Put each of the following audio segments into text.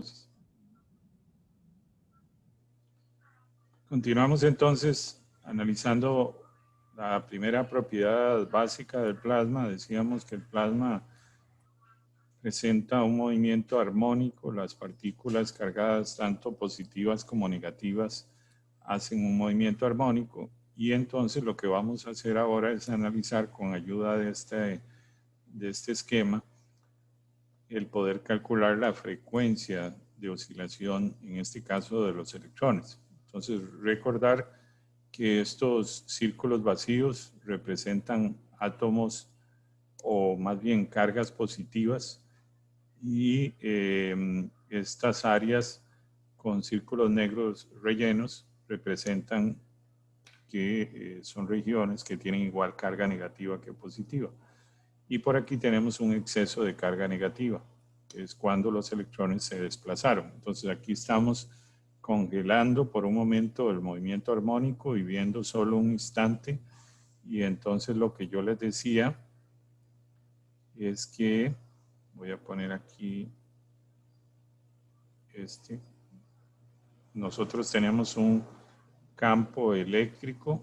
entonces. Continuamos entonces analizando la primera propiedad básica del plasma. Decíamos que el plasma presenta un movimiento armónico. Las partículas cargadas, tanto positivas como negativas, hacen un movimiento armónico. Y entonces lo que vamos a hacer ahora es analizar con ayuda de este esquema el poder calcular la frecuencia de oscilación, en este caso de los electrones. Entonces, recordar que estos círculos vacíos representan átomos o más bien cargas positivas y estas áreas con círculos negros rellenos representan que son regiones que tienen igual carga negativa que positiva. Y por aquí tenemos un exceso de carga negativa, que es cuando los electrones se desplazaron. Entonces aquí estamos congelando por un momento el movimiento armónico y viendo solo un instante. Y entonces lo que yo les decía es que, voy a poner aquí nosotros tenemos un campo eléctrico.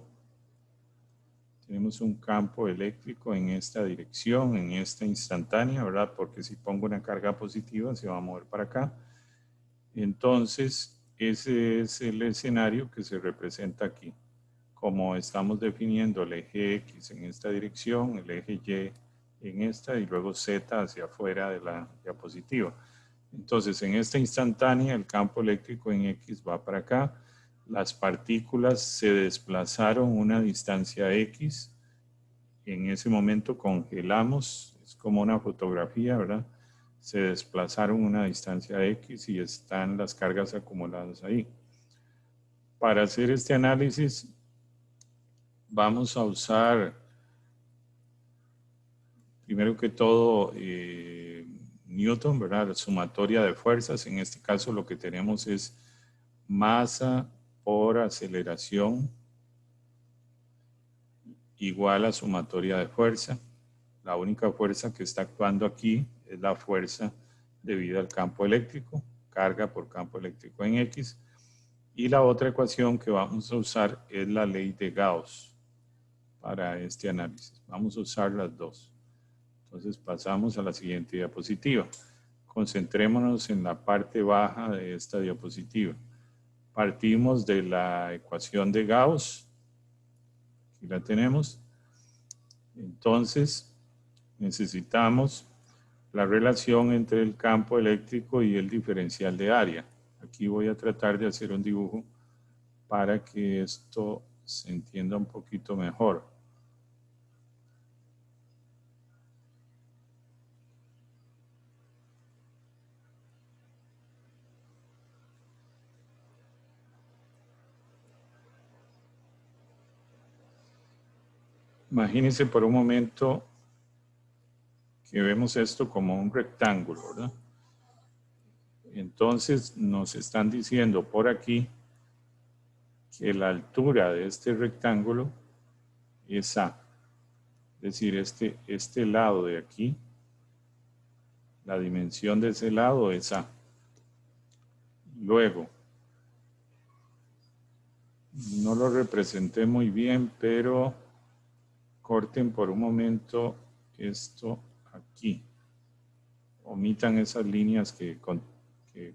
Tenemos un campo eléctrico en esta dirección, en esta instantánea, ¿verdad? Porque si pongo una carga positiva se va a mover para acá. Entonces, ese es el escenario que se representa aquí. Como estamos definiendo el eje X en esta dirección, el eje Y en esta y luego Z hacia afuera de la diapositiva. Entonces, en esta instantánea, el campo eléctrico en X va para acá. Las partículas se desplazaron una distancia X. En ese momento congelamos, es como una fotografía, ¿verdad? Se desplazaron una distancia X y están las cargas acumuladas ahí. Para hacer este análisis, vamos a usar, primero que todo, Newton, ¿verdad? La sumatoria de fuerzas. En este caso lo que tenemos es masa por aceleración igual a sumatoria de fuerza. La única fuerza que está actuando aquí es la fuerza debido al campo eléctrico, carga por campo eléctrico en X. Y la otra ecuación que vamos a usar es la ley de Gauss para este análisis. Vamos a usar las dos. Entonces pasamos a la siguiente diapositiva. Concentrémonos en la parte baja de esta diapositiva. Partimos de la ecuación de Gauss. Aquí la tenemos. Entonces, necesitamos la relación entre el campo eléctrico y el diferencial de área. Aquí voy a tratar de hacer un dibujo para que esto se entienda un poquito mejor. Imagínense por un momento que vemos esto como un rectángulo, ¿verdad? Entonces nos están diciendo por aquí que la altura de este rectángulo es A. Es decir, este lado de aquí, la dimensión de ese lado es A. Luego, no lo representé muy bien, pero corten por un momento esto aquí. Omitan esas líneas que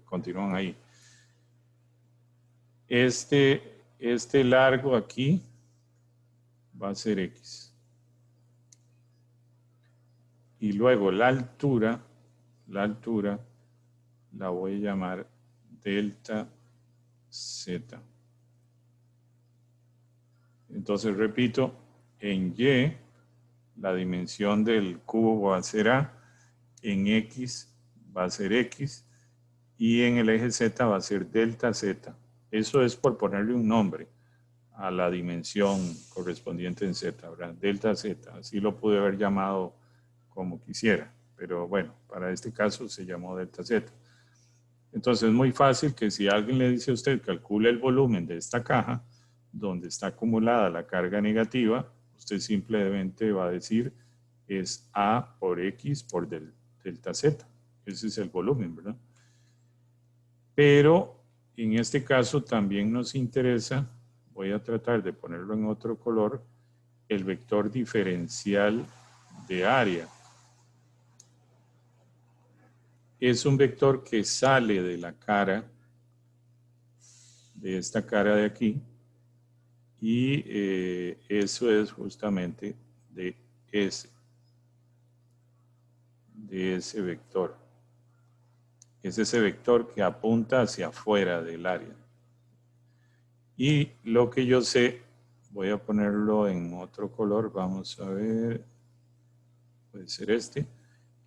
continúan ahí. Este largo aquí va a ser X. Y luego la altura la voy a llamar delta Z. Entonces repito, en Y la dimensión del cubo va a ser A, en X va a ser X y en el eje Z va a ser delta Z. Eso es por ponerle un nombre a la dimensión correspondiente en Z, ¿verdad? Delta Z, así lo pude haber llamado como quisiera, pero bueno, para este caso se llamó delta Z. Entonces es muy fácil que si alguien le dice a usted calcule el volumen de esta caja donde está acumulada la carga negativa, usted simplemente va a decir es A por X por delta Z. Ese es el volumen, ¿verdad? Pero en este caso también nos interesa, voy a tratar de ponerlo en otro color, el vector diferencial de área. Es un vector que sale de la cara, de esta cara de aquí, y eso es justamente de ese vector. Es ese vector que apunta hacia afuera del área. Y lo que yo sé, voy a ponerlo en otro color, vamos a ver, puede ser este,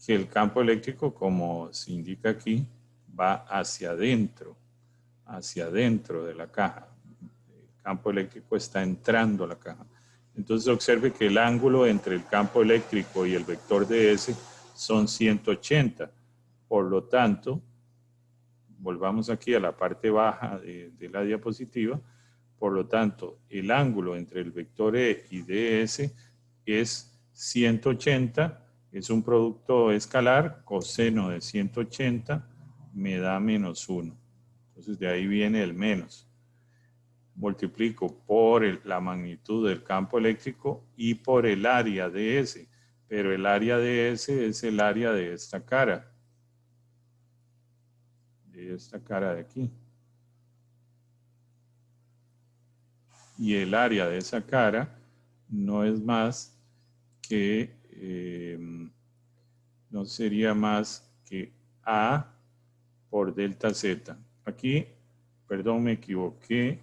que el campo eléctrico, como se indica aquí, va hacia adentro de la caja. El campo eléctrico está entrando a la caja. Entonces observe que el ángulo entre el campo eléctrico y el vector de S son 180. Por lo tanto, volvamos aquí a la parte baja de la diapositiva. Por lo tanto, el ángulo entre el vector E y DS es 180, es un producto escalar, coseno de 180 me da menos 1. Entonces de ahí viene el menos. Multiplico por la magnitud del campo eléctrico y por el área de S. Pero el área de S es el área de esta cara. De esta cara de aquí. Y el área de esa cara no es más que, no sería más que A por delta Z. Aquí, perdón, me equivoqué.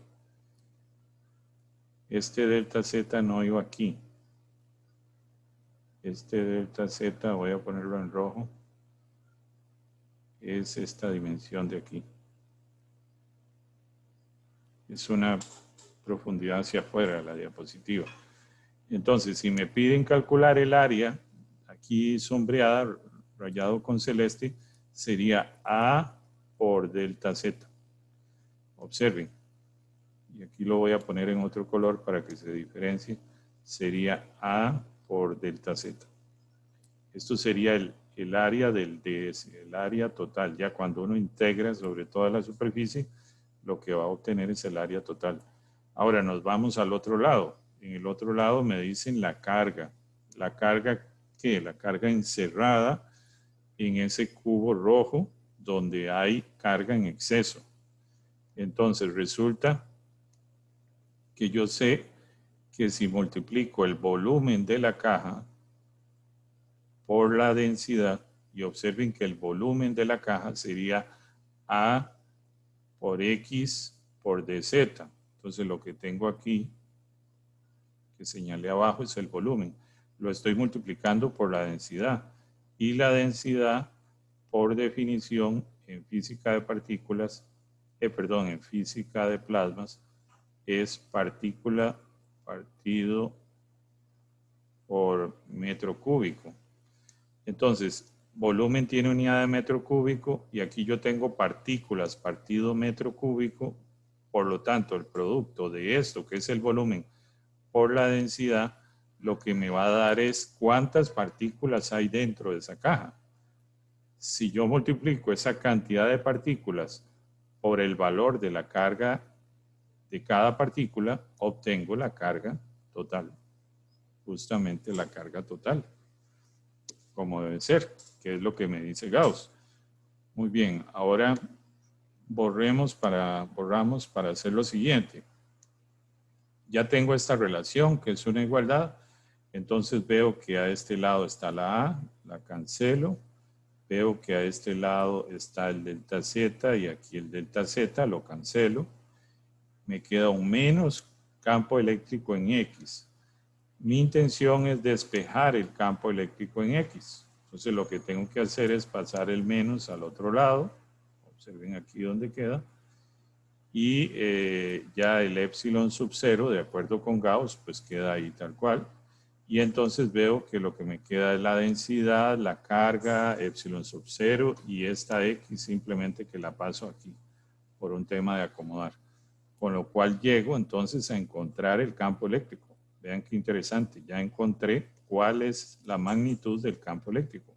Este delta Z no iba aquí. Este delta Z, voy a ponerlo en rojo, es esta dimensión de aquí. Es una profundidad hacia afuera de la diapositiva. Entonces, si me piden calcular el área, aquí sombreada, rayado con celeste, sería A por delta Z. Observen. Y aquí lo voy a poner en otro color para que se diferencie. Sería A por delta Z. Esto sería el área del DS, el área total. Ya cuando uno integra sobre toda la superficie, lo que va a obtener es el área total. Ahora nos vamos al otro lado. En el otro lado me dicen la carga. ¿La carga qué? La carga encerrada en ese cubo rojo donde hay carga en exceso. Entonces resulta que yo sé que si multiplico el volumen de la caja por la densidad, y observen que el volumen de la caja sería A por X por DZ. Entonces lo que tengo aquí, que señalé abajo, es el volumen. Lo estoy multiplicando por la densidad. Y la densidad, por definición, en física de partículas, en física de plasmas, es partícula partido por metro cúbico. Entonces, volumen tiene unidad de metro cúbico y aquí yo tengo partículas partido metro cúbico. Por lo tanto, el producto de esto, que es el volumen por la densidad, lo que me va a dar es cuántas partículas hay dentro de esa caja. Si yo multiplico esa cantidad de partículas por el valor de la carga de cada partícula, obtengo la carga total. Justamente la carga total, como debe ser, que es lo que me dice Gauss. Muy bien, ahora borramos para hacer lo siguiente. Ya tengo esta relación que es una igualdad, entonces veo que a este lado está la A, la cancelo, veo que a este lado está el delta Z y aquí el delta Z, lo cancelo, me queda un menos campo eléctrico en X. Mi intención es despejar el campo eléctrico en X. Entonces lo que tengo que hacer es pasar el menos al otro lado. Observen aquí donde queda. Y ya el epsilon sub 0, de acuerdo con Gauss, pues queda ahí tal cual. Y entonces veo que lo que me queda es la densidad, la carga, epsilon sub 0 y esta X simplemente que la paso aquí por un tema de acomodar. Con lo cual llego entonces a encontrar el campo eléctrico. Vean qué interesante, ya encontré cuál es la magnitud del campo eléctrico.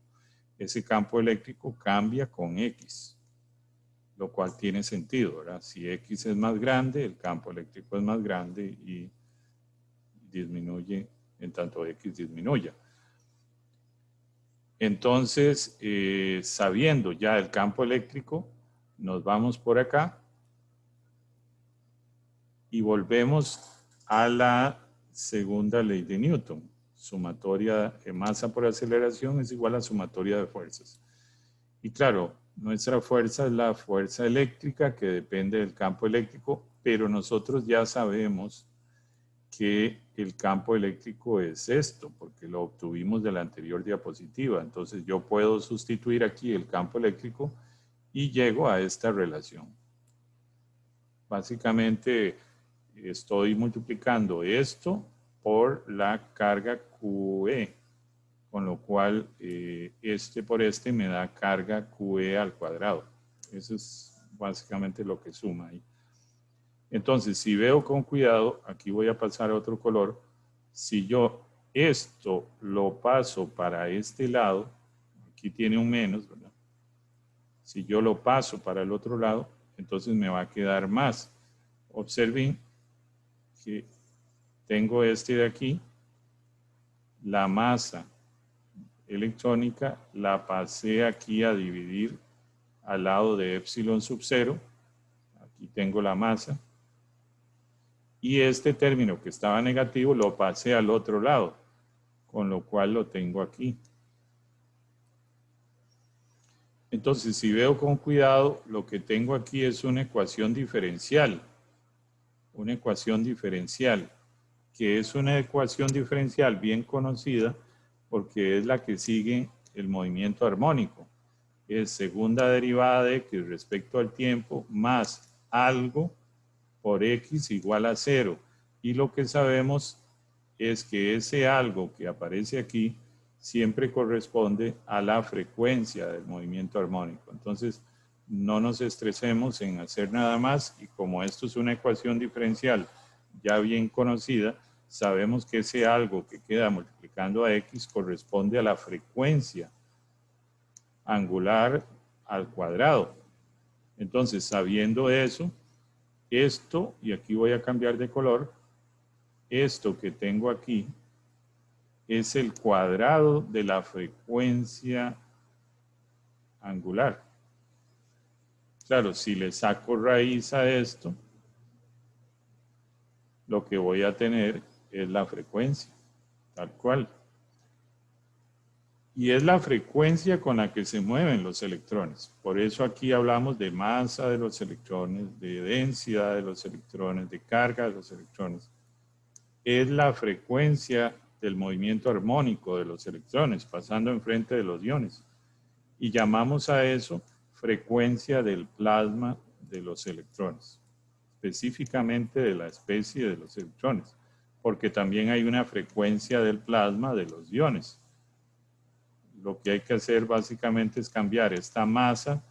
Ese campo eléctrico cambia con X. lo cual tiene sentido, ¿verdad? Si X es más grande, el campo eléctrico es más grande y disminuye en tanto X disminuya. Entonces, sabiendo ya el campo eléctrico, nos vamos por acá y volvemos a la segunda ley de Newton. Sumatoria de masa por aceleración es igual a sumatoria de fuerzas. Y claro, nuestra fuerza es la fuerza eléctrica que depende del campo eléctrico, pero nosotros ya sabemos que el campo eléctrico es esto, porque lo obtuvimos de la anterior diapositiva. Entonces yo puedo sustituir aquí el campo eléctrico y llego a esta relación. Básicamente estoy multiplicando esto por la carga QE, con lo cual este por este me da carga QE al cuadrado. Eso es básicamente lo que suma ahí. Entonces, si veo con cuidado, aquí voy a pasar a otro color. Si yo esto lo paso para este lado, aquí tiene un menos, ¿verdad? Si yo lo paso para el otro lado, entonces me va a quedar más. Observen que tengo este de aquí, la masa electrónica la pasé aquí a dividir al lado de epsilon sub 0. Aquí tengo la masa. Y este término que estaba negativo lo pasé al otro lado, con lo cual lo tengo aquí. Entonces, si veo con cuidado, lo que tengo aquí es una ecuación diferencial. Una ecuación diferencial, que es una ecuación diferencial bien conocida porque es la que sigue el movimiento armónico. Es segunda derivada de X respecto al tiempo más algo por X igual a 0. Y lo que sabemos es que ese algo que aparece aquí siempre corresponde a la frecuencia del movimiento armónico. Entonces, no nos estresemos en hacer nada más y como esto es una ecuación diferencial ya bien conocida, sabemos que ese algo que queda multiplicando a X corresponde a la frecuencia angular al cuadrado. Entonces, sabiendo eso, esto, y aquí voy a cambiar de color, esto que tengo aquí es el cuadrado de la frecuencia angular. Claro, si le saco raíz a esto, lo que voy a tener es la frecuencia, tal cual. Y es la frecuencia con la que se mueven los electrones. Por eso aquí hablamos de masa de los electrones, de densidad de los electrones, de carga de los electrones. Es la frecuencia del movimiento armónico de los electrones pasando enfrente de los iones. Y llamamos a eso frecuencia del plasma de los electrones, específicamente de la especie de los electrones, porque también hay una frecuencia del plasma de los iones. Lo que hay que hacer básicamente es cambiar esta masa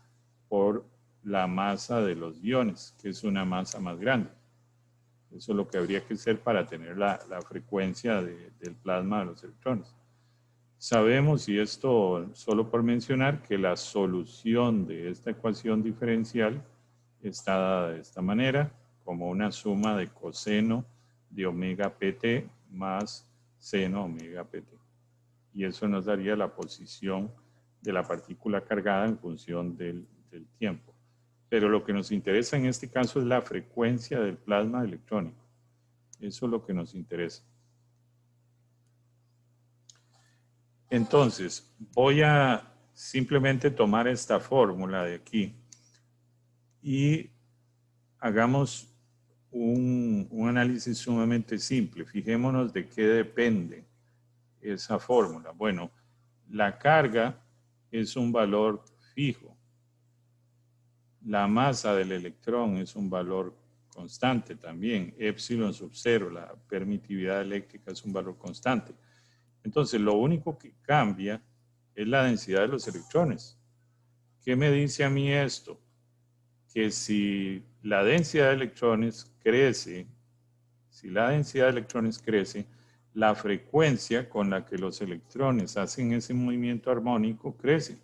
por la masa de los iones, que es una masa más grande. Eso es lo que habría que hacer para tener la frecuencia del plasma de los electrones. Sabemos, y esto solo por mencionar, que la solución de esta ecuación diferencial está dada de esta manera, como una suma de coseno de omega pt más seno omega pt. Y eso nos daría la posición de la partícula cargada en función del tiempo. Pero lo que nos interesa en este caso es la frecuencia del plasma electrónico. Eso es lo que nos interesa. Entonces, voy a simplemente tomar esta fórmula de aquí y hagamos un análisis sumamente simple. Fijémonos de qué depende esa fórmula. Bueno, la carga es un valor fijo. La masa del electrón es un valor constante también. Epsilon sub 0, la permitividad eléctrica es un valor constante. Entonces, lo único que cambia es la densidad de los electrones. ¿Qué me dice a mí esto? Que si la densidad de electrones crece, la frecuencia con la que los electrones hacen ese movimiento armónico crece.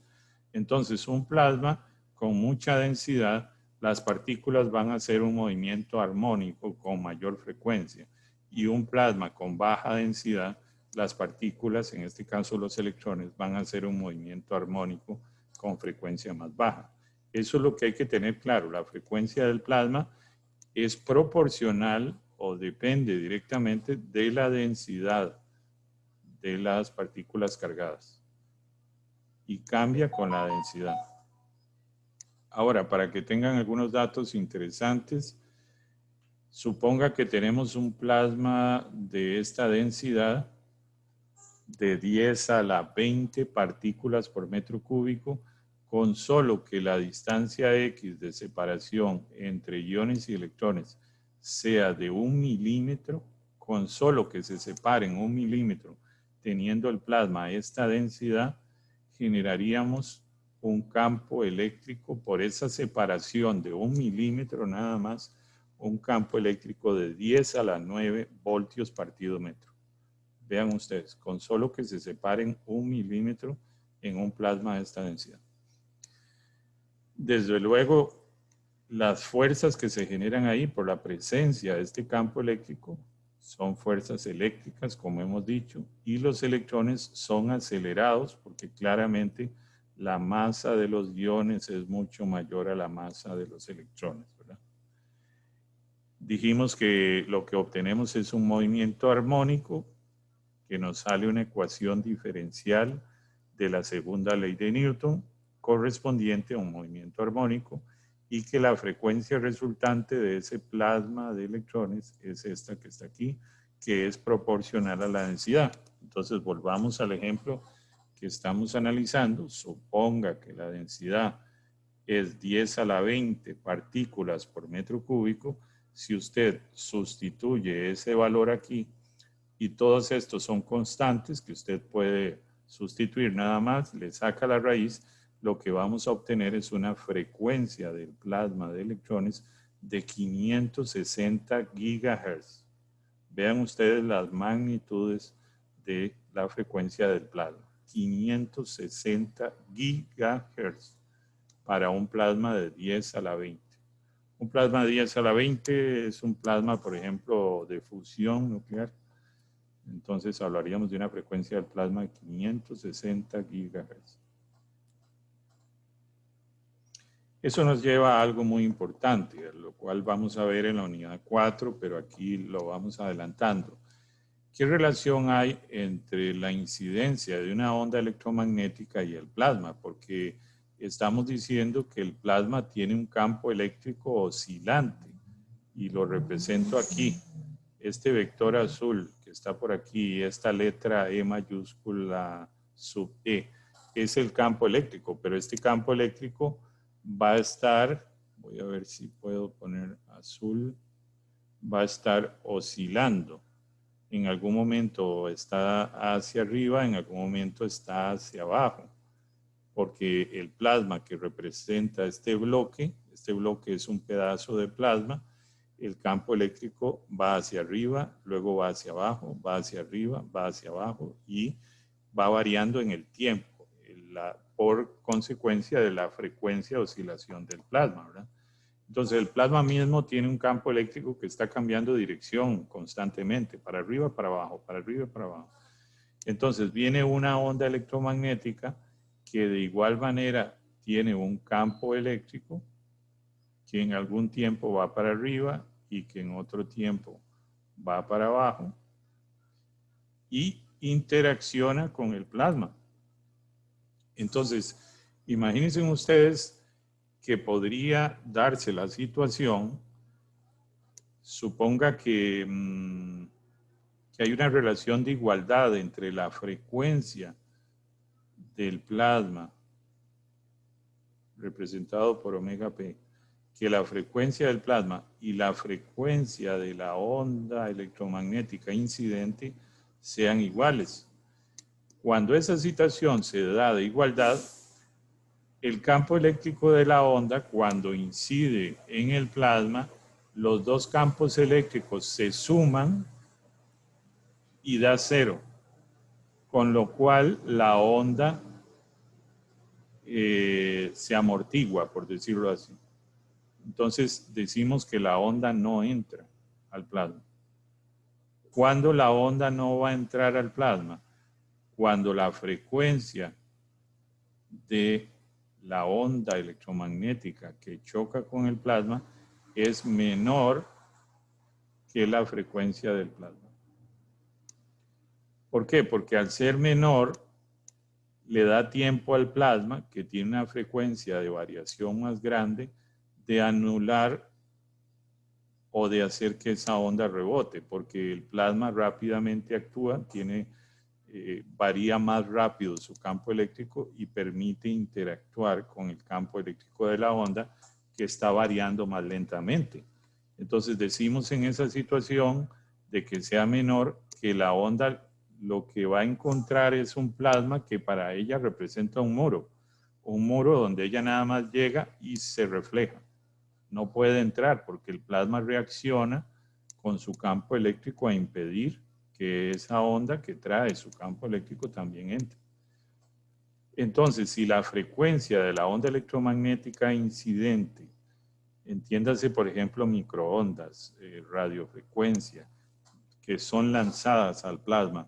Entonces, un plasma con mucha densidad las partículas van a hacer un movimiento armónico con mayor frecuencia, y un plasma con baja densidad, las partículas, en este caso los electrones, van a hacer un movimiento armónico con frecuencia más baja. Eso es lo que hay que tener claro. La frecuencia del plasma es proporcional o depende directamente de la densidad de las partículas cargadas y cambia con la densidad. Ahora, para que tengan algunos datos interesantes, suponga que tenemos un plasma de esta densidad de 10 a la 20 partículas por metro cúbico, con solo que la distancia X de separación entre iones y electrones sea de 1 milímetro, con solo que se separen 1 milímetro, teniendo el plasma esta densidad, generaríamos un campo eléctrico por esa separación de 1 milímetro nada más, un campo eléctrico de 10 a la 9 voltios partido metro. Vean ustedes, con solo que se separen 1 milímetro en un plasma de esta densidad. Desde luego, las fuerzas que se generan ahí por la presencia de este campo eléctrico son fuerzas eléctricas, como hemos dicho, y los electrones son acelerados porque claramente la masa de los iones es mucho mayor a la masa de los electrones, ¿verdad? Dijimos que lo que obtenemos es un movimiento armónico, que nos sale una ecuación diferencial de la segunda ley de Newton correspondiente a un movimiento armónico, y que la frecuencia resultante de ese plasma de electrones es esta que está aquí, que es proporcional a la densidad. Entonces volvamos al ejemplo que estamos analizando. Suponga que la densidad es 10 a la 20 partículas por metro cúbico. Si usted sustituye ese valor aquí, y todos estos son constantes que usted puede sustituir nada más, le saca la raíz, lo que vamos a obtener es una frecuencia del plasma de electrones de 560 gigahertz. Vean ustedes las magnitudes de la frecuencia del plasma. 560 gigahertz para un plasma de 10 a la 20. Un plasma de 10 a la 20 es un plasma, por ejemplo, de fusión nuclear. Entonces hablaríamos de una frecuencia del plasma de 560 gigahertz. Eso nos lleva a algo muy importante, lo cual vamos a ver en la unidad 4, pero aquí lo vamos adelantando. ¿Qué relación hay entre la incidencia de una onda electromagnética y el plasma? Porque estamos diciendo que el plasma tiene un campo eléctrico oscilante, y lo represento aquí. Este vector azul que está por aquí, esta letra E mayúscula sub E, es el campo eléctrico, pero este campo eléctrico va a estar, voy a ver si puedo poner azul, va a estar oscilando. En algún momento está hacia arriba, en algún momento está hacia abajo, porque el plasma que representa este bloque es un pedazo de plasma. El campo eléctrico va hacia arriba, luego va hacia abajo, va hacia arriba, va hacia abajo y va variando en el tiempo, por consecuencia de la frecuencia de oscilación del plasma, ¿verdad? Entonces el plasma mismo tiene un campo eléctrico que está cambiando de dirección constantemente, para arriba, para abajo, para arriba, para abajo. Entonces viene una onda electromagnética que de igual manera tiene un campo eléctrico que en algún tiempo va para arriba y que en otro tiempo va para abajo y interacciona con el plasma. Entonces, imagínense ustedes que podría darse la situación, suponga que hay una relación de igualdad entre la frecuencia del plasma representado por omega P, que la frecuencia del plasma y la frecuencia de la onda electromagnética incidente sean iguales. Cuando esa situación se da de igualdad, el campo eléctrico de la onda, cuando incide en el plasma, los dos campos eléctricos se suman y da cero, con lo cual la onda se amortigua, por decirlo así. Entonces decimos que la onda no entra al plasma. ¿Cuándo la onda no va a entrar al plasma? Cuando la frecuencia de la onda electromagnética que choca con el plasma es menor que la frecuencia del plasma. ¿Por qué? Porque al ser menor, le da tiempo al plasma, que tiene una frecuencia de variación más grande, de anular o de hacer que esa onda rebote, porque el plasma rápidamente actúa, varía más rápido su campo eléctrico y permite interactuar con el campo eléctrico de la onda, que está variando más lentamente. Entonces decimos en esa situación de que sea menor, que la onda lo que va a encontrar es un plasma que para ella representa un muro donde ella nada más llega y se refleja. No puede entrar porque el plasma reacciona con su campo eléctrico a impedir que esa onda que trae su campo eléctrico también entre. Entonces, si la frecuencia de la onda electromagnética incidente, entiéndase por ejemplo microondas, radiofrecuencia, que son lanzadas al plasma,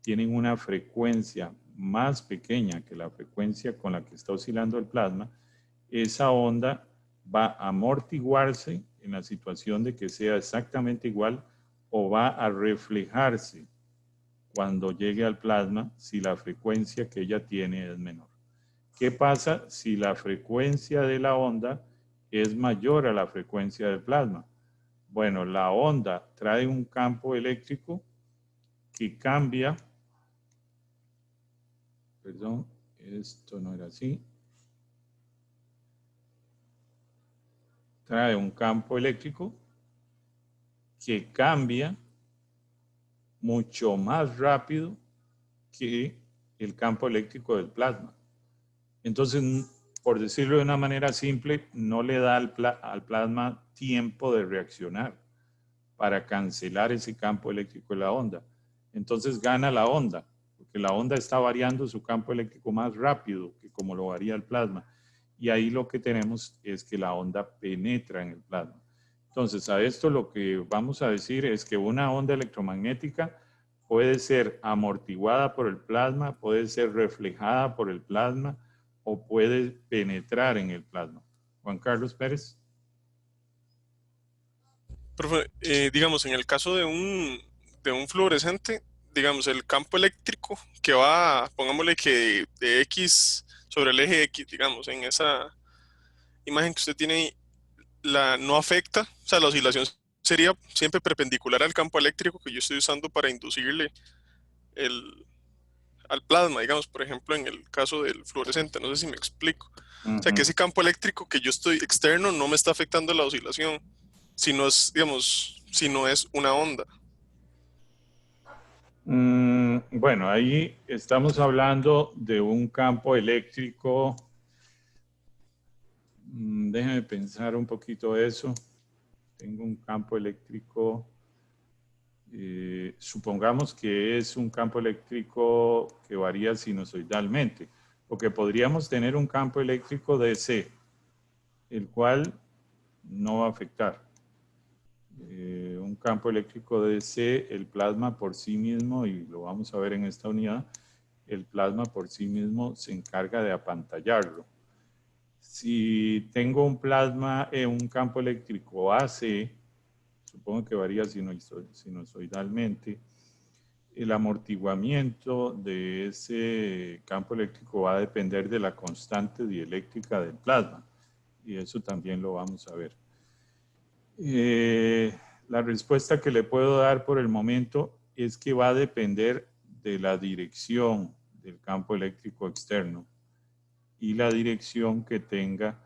tienen una frecuencia más pequeña que la frecuencia con la que está oscilando el plasma, esa onda va a amortiguarse en la situación de que sea exactamente igual o va a reflejarse cuando llegue al plasma si la frecuencia que ella tiene es menor. ¿Qué pasa si la frecuencia de la onda es mayor a la frecuencia del plasma? Bueno, la onda trae un campo eléctrico que cambia, perdón, esto no era así, trae un campo eléctrico que cambia mucho más rápido que el campo eléctrico del plasma. Entonces, por decirlo de una manera simple, no le da al plasma tiempo de reaccionar para cancelar ese campo eléctrico de la onda. Entonces gana la onda, porque la onda está variando su campo eléctrico más rápido que como lo varía el plasma. Y ahí lo que tenemos es que la onda penetra en el plasma. Entonces, a esto lo que vamos a decir es que una onda electromagnética puede ser amortiguada por el plasma, puede ser reflejada por el plasma o puede penetrar en el plasma. Juan Carlos Pérez. Profe, digamos, en el caso de un fluorescente, digamos, el campo eléctrico que va, pongámosle que de X sobre el eje X, digamos, en esa imagen que usted tiene ahí, no afecta, o sea, la oscilación sería siempre perpendicular al campo eléctrico que yo estoy usando para inducirle el, al plasma, digamos, por ejemplo, en el caso del fluorescente, no sé si me explico. O sea, que ese campo eléctrico que yo estoy externo no me está afectando la oscilación, si no es, digamos, si no es una onda. Bueno, ahí estamos hablando de un campo eléctrico. Déjeme pensar un poquito eso. Tengo un campo eléctrico. Supongamos que es un campo eléctrico que varía sinusoidalmente, porque podríamos tener un campo eléctrico DC, el cual no va a afectar. Un campo eléctrico DC, el plasma por sí mismo, y lo vamos a ver en esta unidad, el plasma por sí mismo se encarga de apantallarlo. Si tengo un plasma, un campo eléctrico AC, supongo que varía sinusoidalmente, el amortiguamiento de ese campo eléctrico va a depender de la constante dieléctrica del plasma, y eso también lo vamos a ver. La respuesta que le puedo dar por el momento es que va a depender de la dirección del campo eléctrico externo y la dirección que tenga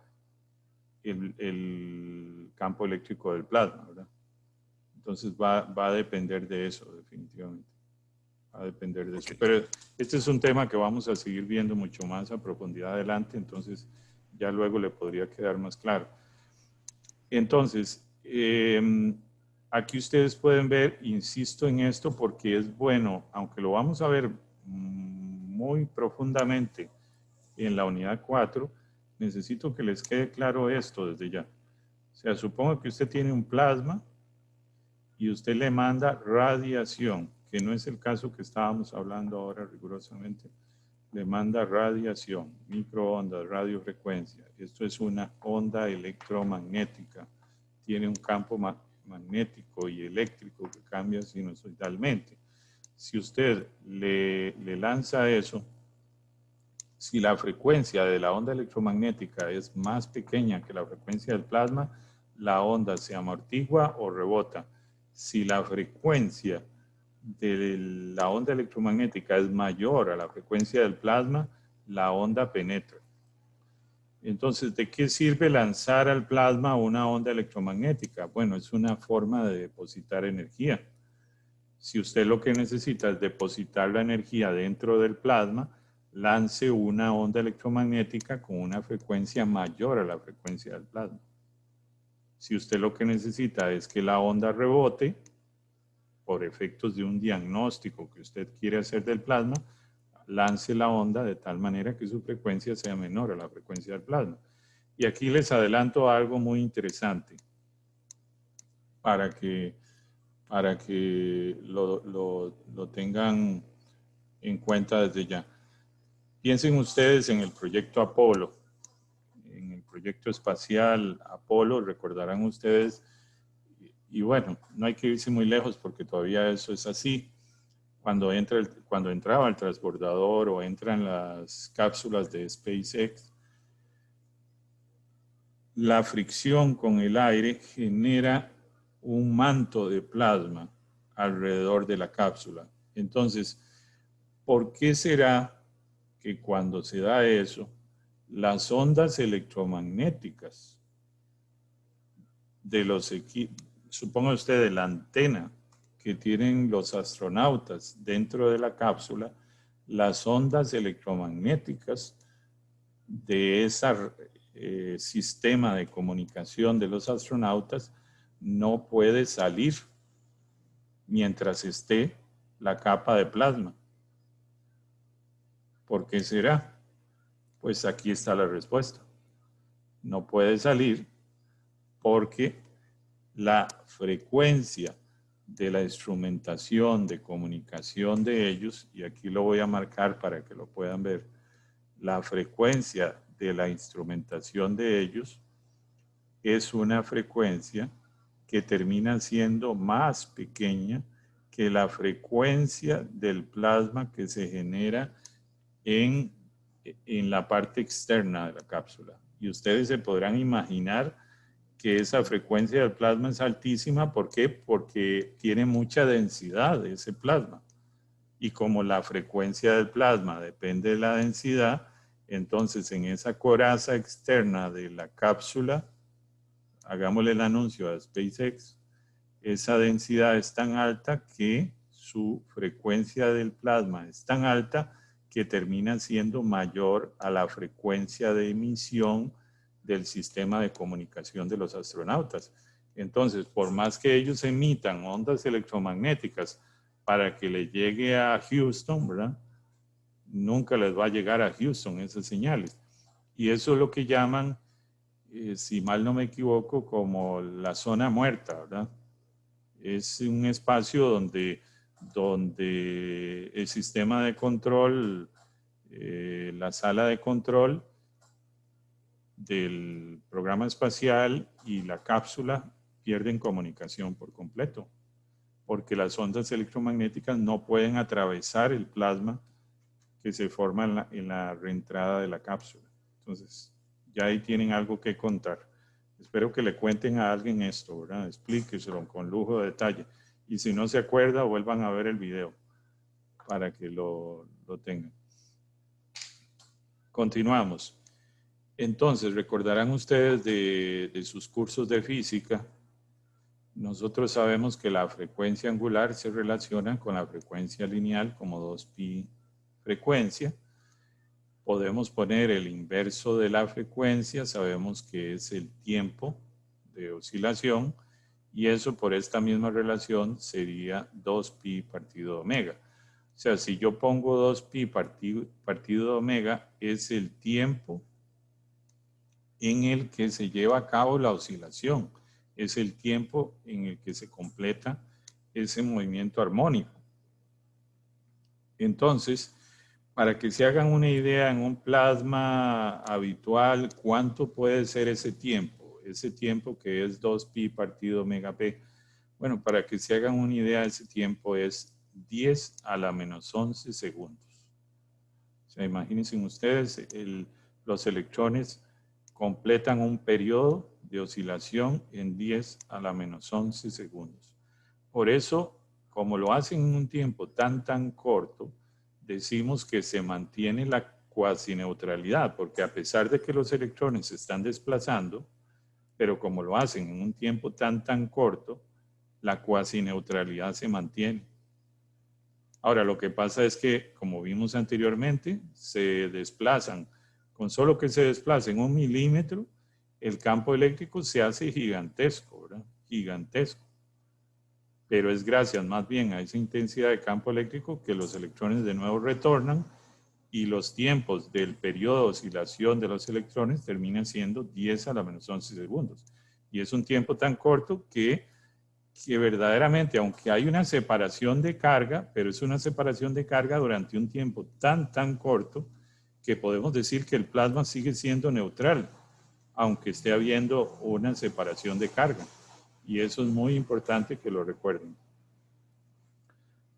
el campo eléctrico del plasma, ¿verdad? Entonces va a depender de eso, definitivamente. Va a depender de eso. Okay. Pero este es un tema que vamos a seguir viendo mucho más a profundidad adelante, entonces ya luego le podría quedar más claro. Entonces, aquí ustedes pueden ver, insisto en esto porque es bueno, aunque lo vamos a ver muy profundamente en la unidad 4, necesito que les quede claro esto desde ya. O sea, supongo que usted tiene un plasma y usted le manda radiación, que no es el caso que estábamos hablando ahora rigurosamente. Le manda radiación, microondas, radiofrecuencia. Esto es una onda electromagnética. Tiene un campo magnético y eléctrico que cambia sinusoidalmente. Si usted le lanza eso, si la frecuencia de la onda electromagnética es más pequeña que la frecuencia del plasma, la onda se amortigua o rebota. Si la frecuencia de la onda electromagnética es mayor a la frecuencia del plasma, la onda penetra. Entonces, ¿de qué sirve lanzar al plasma una onda electromagnética? Bueno, es una forma de depositar energía. Si usted lo que necesita es depositar la energía dentro del plasma, lance una onda electromagnética con una frecuencia mayor a la frecuencia del plasma. Si usted lo que necesita es que la onda rebote, por efectos de un diagnóstico que usted quiere hacer del plasma, lance la onda de tal manera que su frecuencia sea menor a la frecuencia del plasma. Y aquí les adelanto algo muy interesante para que lo tengan en cuenta desde ya. Piensen ustedes en el proyecto Apolo, en el proyecto espacial Apolo, recordarán ustedes, y bueno, no hay que irse muy lejos porque todavía eso es así. Cuando entraba el transbordador o entran las cápsulas de SpaceX, la fricción con el aire genera un manto de plasma alrededor de la cápsula. Entonces, ¿por qué será que cuando se da eso, las ondas electromagnéticas de los equipos, suponga usted de la antena que tienen los astronautas dentro de la cápsula, las ondas electromagnéticas de ese sistema de comunicación de los astronautas no puede salir mientras esté la capa de plasma? ¿Por qué será? Pues aquí está la respuesta. No puede salir porque la frecuencia de la instrumentación de comunicación de ellos, y aquí lo voy a marcar para que lo puedan ver, la frecuencia de la instrumentación de ellos es una frecuencia que termina siendo más pequeña que la frecuencia del plasma que se genera en la parte externa de la cápsula. Y ustedes se podrán imaginar que esa frecuencia del plasma es altísima. ¿Por qué? Porque tiene mucha densidad ese plasma. Y como la frecuencia del plasma depende de la densidad, entonces en esa coraza externa de la cápsula, hagámosle el anuncio a SpaceX, esa densidad es tan alta que su frecuencia del plasma es tan alta que termina siendo mayor a la frecuencia de emisión del sistema de comunicación de los astronautas. Entonces, por más que ellos emitan ondas electromagnéticas para que le llegue a Houston, ¿verdad? Nunca les va a llegar a Houston esas señales. Y eso es lo que llaman, si mal no me equivoco, como la zona muerta, ¿verdad? Es un espacio donde el sistema de control, la sala de control del programa espacial y la cápsula pierden comunicación por completo, porque las ondas electromagnéticas no pueden atravesar el plasma que se forma en la reentrada de la cápsula. Entonces, ya ahí tienen algo que contar. Espero que le cuenten a alguien esto, ¿verdad? Explíqueselo con lujo de detalle. Y si no se acuerda, vuelvan a ver el video para que lo tengan. Continuamos. Entonces, recordarán ustedes de sus cursos de física. Nosotros sabemos que la frecuencia angular se relaciona con la frecuencia lineal como 2pi frecuencia. Podemos poner el inverso de la frecuencia, sabemos que es el tiempo de oscilación, y eso por esta misma relación sería 2pi partido de omega. O sea, si yo pongo 2pi partido de omega, es el tiempo en el que se lleva a cabo la oscilación. Es el tiempo en el que se completa ese movimiento armónico. Entonces, para que se hagan una idea en un plasma habitual, ¿cuánto puede ser ese tiempo? Ese tiempo que es 2pi partido omega p. Bueno, para que se hagan una idea, ese tiempo es 10 a la menos 11 segundos. O sea, imagínense ustedes, los electrones completan un periodo de oscilación en 10 a la menos 11 segundos. Por eso, como lo hacen en un tiempo tan corto, decimos que se mantiene la cuasineutralidad, porque a pesar de que los electrones se están desplazando, pero como lo hacen en un tiempo tan corto, la cuasineutralidad se mantiene. Ahora, lo que pasa es que, como vimos anteriormente, se desplazan. Con solo que se desplacen 1 milímetro, el campo eléctrico se hace gigantesco, ¿verdad? Gigantesco. Pero es gracias más bien a esa intensidad de campo eléctrico que los electrones de nuevo retornan y los tiempos del periodo de oscilación de los electrones terminan siendo 10 a la menos 11 segundos. Y es un tiempo tan corto que verdaderamente, aunque hay una separación de carga, pero es una separación de carga durante un tiempo tan corto que podemos decir que el plasma sigue siendo neutral, aunque esté habiendo una separación de carga. Y eso es muy importante que lo recuerden.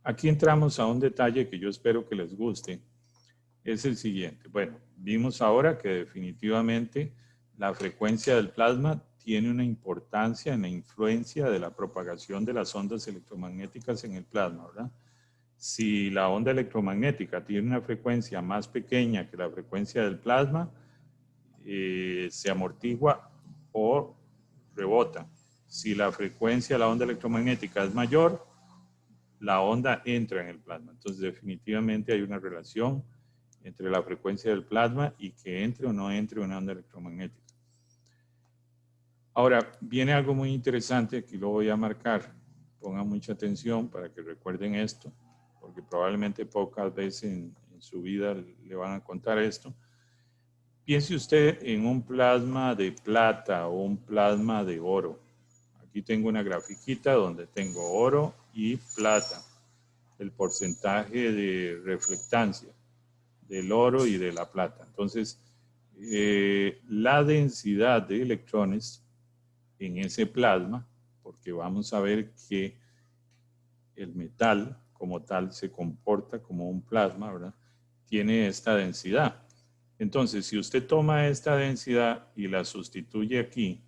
Aquí entramos a un detalle que yo espero que les guste. Es el siguiente. Bueno, vimos ahora que definitivamente la frecuencia del plasma tiene una importancia en la influencia de la propagación de las ondas electromagnéticas en el plasma, ¿verdad? Si la onda electromagnética tiene una frecuencia más pequeña que la frecuencia del plasma, se amortigua o rebota. Si la frecuencia de la onda electromagnética es mayor, la onda entra en el plasma. Entonces, definitivamente hay una relación entre la frecuencia del plasma y que entre o no entre una onda electromagnética. Ahora, viene algo muy interesante, aquí lo voy a marcar. Pongan mucha atención para que recuerden esto, porque probablemente pocas veces en su vida le van a contar esto. Piense usted en un plasma de plata o un plasma de oro. Aquí tengo una grafiquita donde tengo oro y plata, el porcentaje de reflectancia del oro y de la plata. Entonces, la densidad de electrones en ese plasma, porque vamos a ver que el metal como tal se comporta como un plasma, ¿verdad? Tiene esta densidad. Entonces, si usted toma esta densidad y la sustituye aquí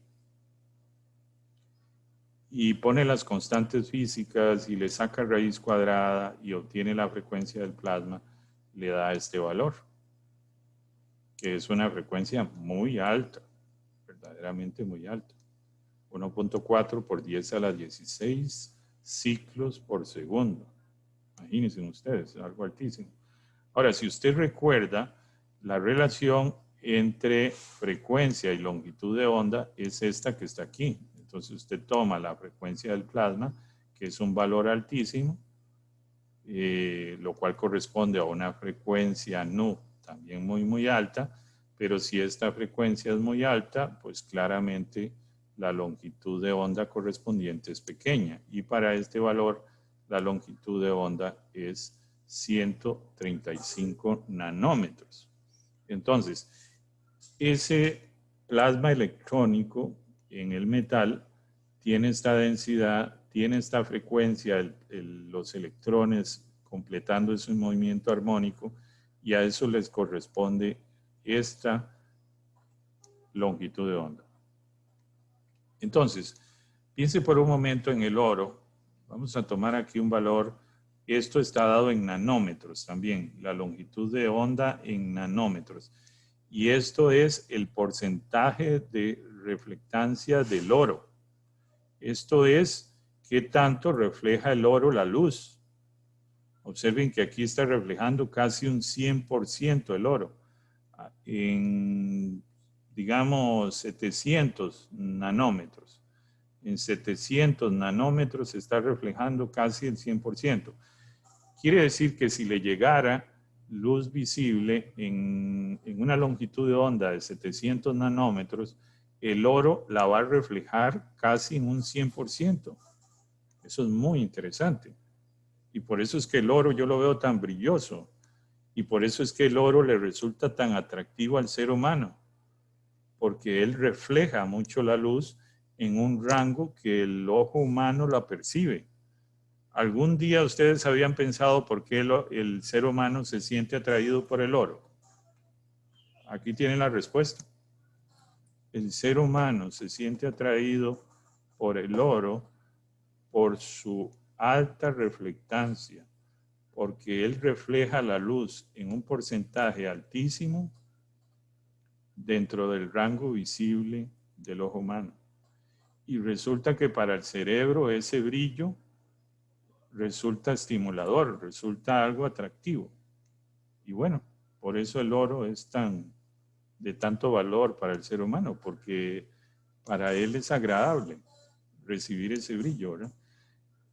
y pone las constantes físicas y le saca raíz cuadrada y obtiene la frecuencia del plasma, le da este valor, que es una frecuencia muy alta, verdaderamente muy alta. 1.4 por 10 a la 16 ciclos por segundo. Imagínense ustedes, algo altísimo. Ahora, si usted recuerda, la relación entre frecuencia y longitud de onda es esta que está aquí. Entonces usted toma la frecuencia del plasma, que es un valor altísimo, lo cual corresponde a una frecuencia nu también muy alta, pero si esta frecuencia es muy alta, pues claramente la longitud de onda correspondiente es pequeña. Y para este valor, la longitud de onda es 135 nanómetros. Entonces, ese plasma electrónico en el metal tiene esta densidad, tiene esta frecuencia, los electrones completando ese movimiento armónico, y a eso les corresponde esta longitud de onda. Entonces, piense por un momento en el oro. Vamos a tomar aquí un valor. Esto está dado en nanómetros también, la longitud de onda en nanómetros. Y esto es el porcentaje de reflectancia del oro. Esto es qué tanto refleja el oro la luz. Observen que aquí está reflejando casi un 100% el oro. En, digamos, 700 nanómetros. En 700 nanómetros está reflejando casi el 100%. Quiere decir que si le llegara luz visible en una longitud de onda de 700 nanómetros, el oro la va a reflejar casi en un 100%. Eso es muy interesante. Y por eso es que el oro yo lo veo tan brilloso. Y por eso es que el oro le resulta tan atractivo al ser humano. Porque él refleja mucho la luz en un rango que el ojo humano la percibe. ¿Algún día ustedes habían pensado por qué el ser humano se siente atraído por el oro? Aquí tienen la respuesta. El ser humano se siente atraído por el oro por su alta reflectancia, porque él refleja la luz en un porcentaje altísimo dentro del rango visible del ojo humano. Y resulta que para el cerebro ese brillo resulta estimulador, resulta algo atractivo. Y bueno, por eso el oro es de tanto valor para el ser humano, porque para él es agradable recibir ese brillo, ¿verdad?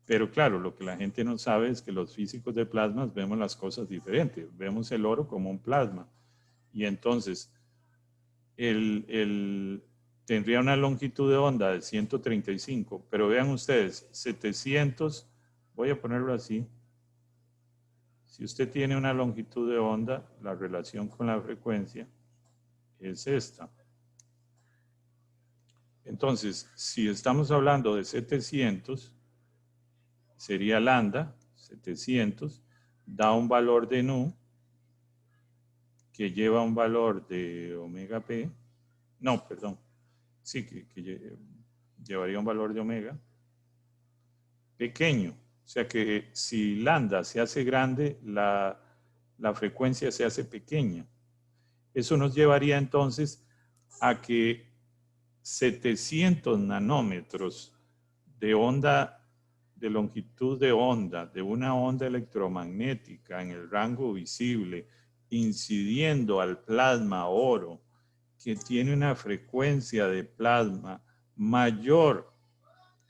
Pero claro, lo que la gente no sabe es que los físicos de plasmas vemos las cosas diferentes. Vemos el oro como un plasma. Y entonces, tendría una longitud de onda de 135, pero vean ustedes, 700, voy a ponerlo así. Si usted tiene una longitud de onda, la relación con la frecuencia es esta. Entonces, si estamos hablando de 700, sería lambda, 700, da un valor de nu, que lleva un valor de omega p, no, perdón, sí, que llevaría un valor de omega, pequeño. O sea que si lambda se hace grande, la frecuencia se hace pequeña. Eso nos llevaría entonces a que 700 nanómetros de onda, de longitud de onda, de una onda electromagnética en el rango visible, incidiendo al plasma oro, que tiene una frecuencia de plasma mayor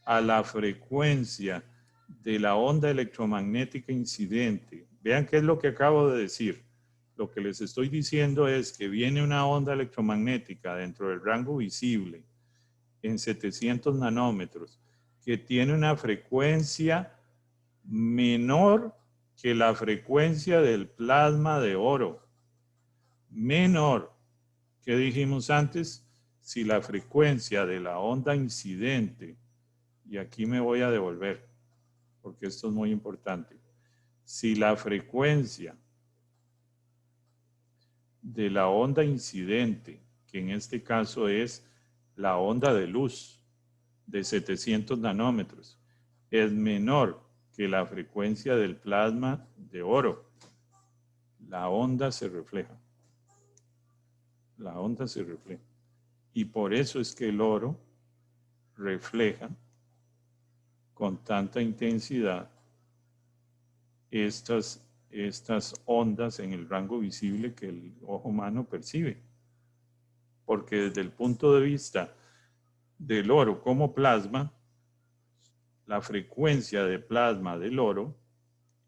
a la frecuencia de la onda electromagnética incidente. Vean qué es lo que acabo de decir. Lo que les estoy diciendo es que viene una onda electromagnética dentro del rango visible en 700 nanómetros que tiene una frecuencia menor que la frecuencia del plasma de oro. Menor. ¿Qué dijimos antes? Si la frecuencia de la onda incidente, y aquí me voy a devolver, porque esto es muy importante. Si la frecuencia de la onda incidente, que en este caso es la onda de luz de 700 nanómetros, es menor que la frecuencia del plasma de oro, la onda se refleja. La onda se refleja. Y por eso es que el oro refleja con tanta intensidad estas ondas en el rango visible que el ojo humano percibe. Porque desde el punto de vista del oro como plasma, la frecuencia de plasma del oro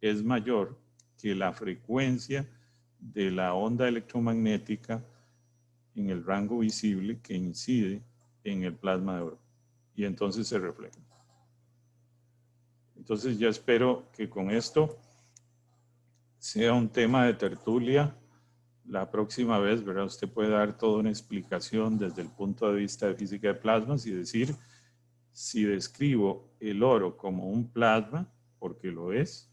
es mayor que la frecuencia de la onda electromagnética en el rango visible que incide en el plasma de oro. Y entonces se refleja. Entonces ya espero que con esto sea un tema de tertulia. La próxima vez, ¿verdad? Usted puede dar toda una explicación desde el punto de vista de física de plasmas y decir, si describo el oro como un plasma, porque lo es,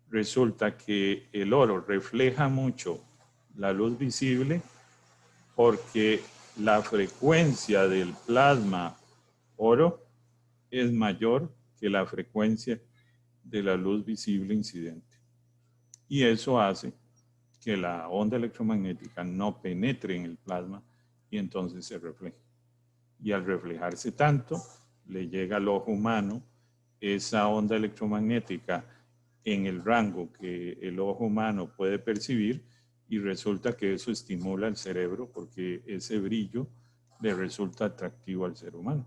resulta que el oro refleja mucho la luz visible porque la frecuencia del plasma oro es mayor que la frecuencia de la luz visible incidente. Y eso hace que la onda electromagnética no penetre en el plasma y entonces se refleje. Y al reflejarse tanto, le llega al ojo humano esa onda electromagnética en el rango que el ojo humano puede percibir y resulta que eso estimula el cerebro porque ese brillo le resulta atractivo al ser humano.